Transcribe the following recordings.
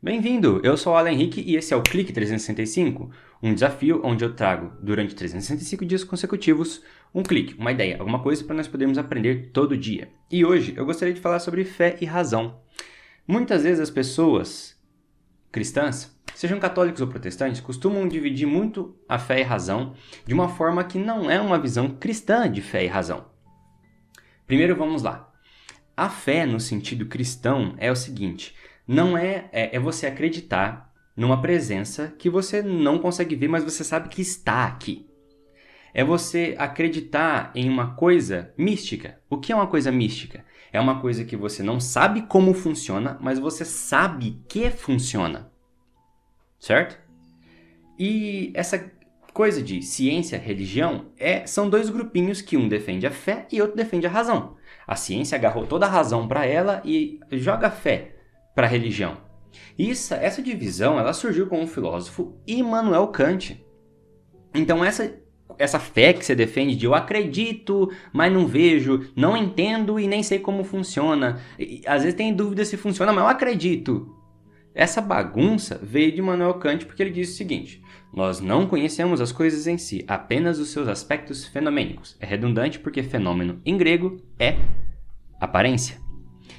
Bem-vindo! Eu sou o Alan Henrique e esse é o Clique 365, um desafio onde eu trago, durante 365 dias consecutivos, um clique, uma ideia, alguma coisa para nós podermos aprender todo dia. E hoje eu gostaria de falar sobre fé e razão. Muitas vezes as pessoas cristãs, sejam católicos ou protestantes, costumam dividir muito a fé e razão de uma forma que não é uma visão cristã de fé e razão. Primeiro vamos lá. A fé no sentido cristão é o seguinte: não é você acreditar numa presença que você não consegue ver, mas você sabe que está aqui. É você acreditar em uma coisa mística. O que é uma coisa mística? É uma coisa que você não sabe como funciona, mas você sabe que funciona. Certo? E essa coisa de ciência, religião, são dois grupinhos que um defende a fé e outro defende a razão. A ciência agarrou toda a razão para ela e joga a fé para a religião. Essa divisão ela surgiu com o filósofo Immanuel Kant. Então essa fé que você defende de eu acredito, mas não vejo, não entendo e nem sei como funciona. Às vezes tem dúvida se funciona, mas eu acredito. Essa bagunça veio de Immanuel Kant porque ele disse o seguinte: nós não conhecemos as coisas em si, apenas os seus aspectos fenomênicos. É redundante porque fenômeno em grego é aparência.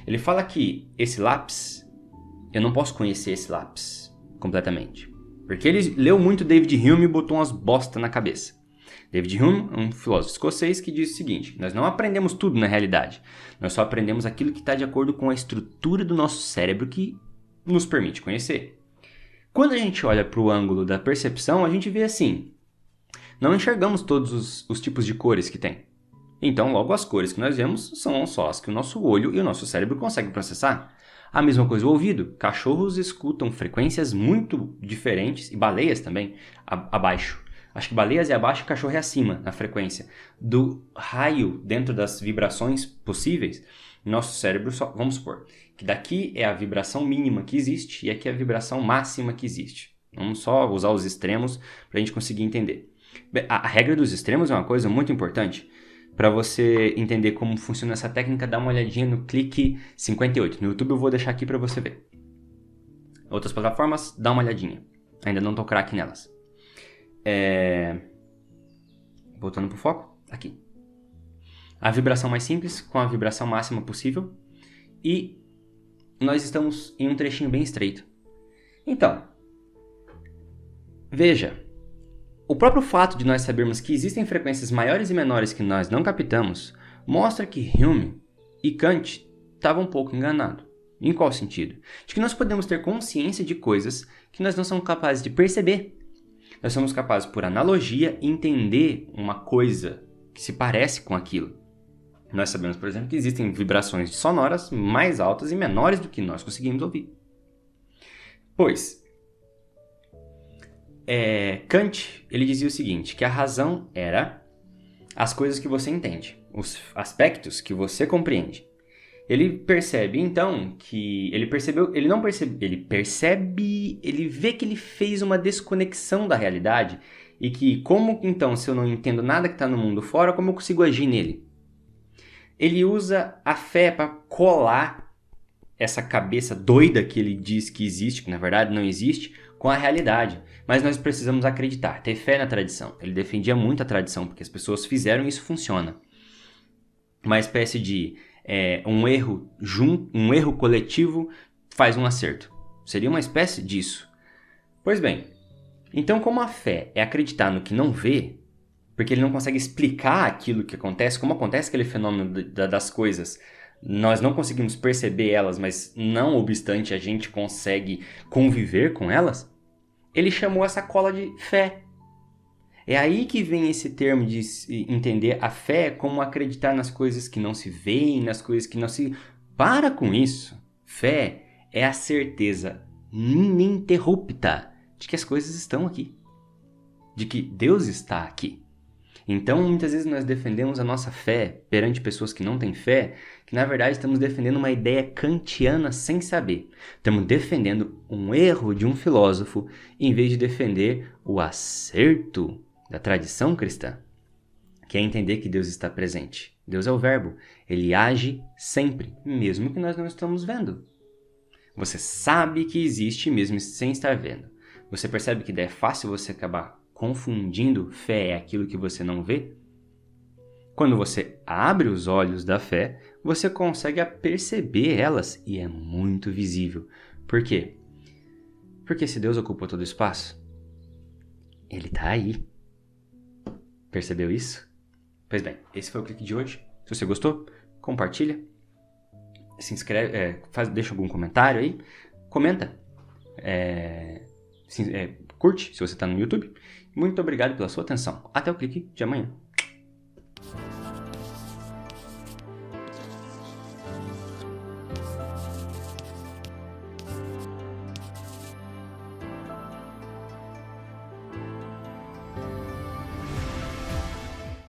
Ele fala que esse lápis, eu não posso conhecer esse lápis completamente. Porque ele leu muito David Hume e botou umas bosta na cabeça. David Hume é um filósofo escocês que diz o seguinte: nós não aprendemos tudo na realidade, nós só aprendemos aquilo que está de acordo com a estrutura do nosso cérebro que nos permite conhecer. Quando a gente olha para o ângulo da percepção, a gente vê assim: não enxergamos todos os tipos de cores que tem. Então, logo as cores que nós vemos são só as que o nosso olho e o nosso cérebro conseguem processar. A mesma coisa o ouvido. Cachorros escutam frequências muito diferentes, e baleias também, abaixo. Acho que baleias é abaixo e cachorro é acima na frequência. Do raio dentro das vibrações possíveis, nosso cérebro só, vamos supor, que daqui é a vibração mínima que existe e aqui é a vibração máxima que existe. Vamos só usar os extremos para a gente conseguir entender. A regra dos extremos é uma coisa muito importante. Para você entender como funciona essa técnica, dá uma olhadinha no Clique 58. No YouTube eu vou deixar aqui para você ver. Outras plataformas, dá uma olhadinha. Ainda não tô craque nelas. Voltando pro foco, aqui. A vibração mais simples com a vibração máxima possível. E nós estamos em um trechinho bem estreito. Então, veja. O próprio fato de nós sabermos que existem frequências maiores e menores que nós não captamos mostra que Hume e Kant estavam um pouco enganados. Em qual sentido? De que nós podemos ter consciência de coisas que nós não somos capazes de perceber. Nós somos capazes, por analogia, entender uma coisa que se parece com aquilo. Nós sabemos, por exemplo, que existem vibrações sonoras mais altas e menores do que nós conseguimos ouvir. Pois, Kant ele dizia o seguinte, que a razão era as coisas que você entende, os aspectos que você compreende. Ele percebe então que ele vê que ele fez uma desconexão da realidade e que como então se eu não entendo nada que está no mundo fora, como eu consigo agir nele? Ele usa a fé para colar essa cabeça doida que ele diz que existe, que na verdade não existe, com a realidade. Mas nós precisamos acreditar, ter fé na tradição. Ele defendia muito a tradição, porque as pessoas fizeram e isso funciona. Uma espécie de um erro coletivo faz um acerto. Seria uma espécie disso. Pois bem, então como a fé é acreditar no que não vê, porque ele não consegue explicar aquilo que acontece, como acontece aquele fenômeno das coisas, nós não conseguimos perceber elas, mas não obstante a gente consegue conviver com elas, ele chamou essa cola de fé. É aí que vem esse termo de entender a fé como acreditar nas coisas que não se veem, nas coisas que não se... Para com isso! Fé é a certeza ininterrupta de que as coisas estão aqui. De que Deus está aqui. Então, muitas vezes nós defendemos a nossa fé perante pessoas que não têm fé, que na verdade estamos defendendo uma ideia kantiana sem saber. Estamos defendendo um erro de um filósofo em vez de defender o acerto da tradição cristã, que é entender que Deus está presente. Deus é o verbo, ele age sempre, mesmo que nós não estamos vendo. Você sabe que existe mesmo sem estar vendo. Você percebe que é fácil você acabar confundindo fé é aquilo que você não vê? Quando você abre os olhos da fé, você consegue perceber elas e é muito visível. Por quê? Porque se Deus ocupa todo o espaço, Ele está aí. Percebeu isso? Pois bem, esse foi o clique de hoje. Se você gostou, compartilha, se inscreve, deixa algum comentário aí, comenta, curte se você está no YouTube. Muito obrigado pela sua atenção. Até o clique de amanhã.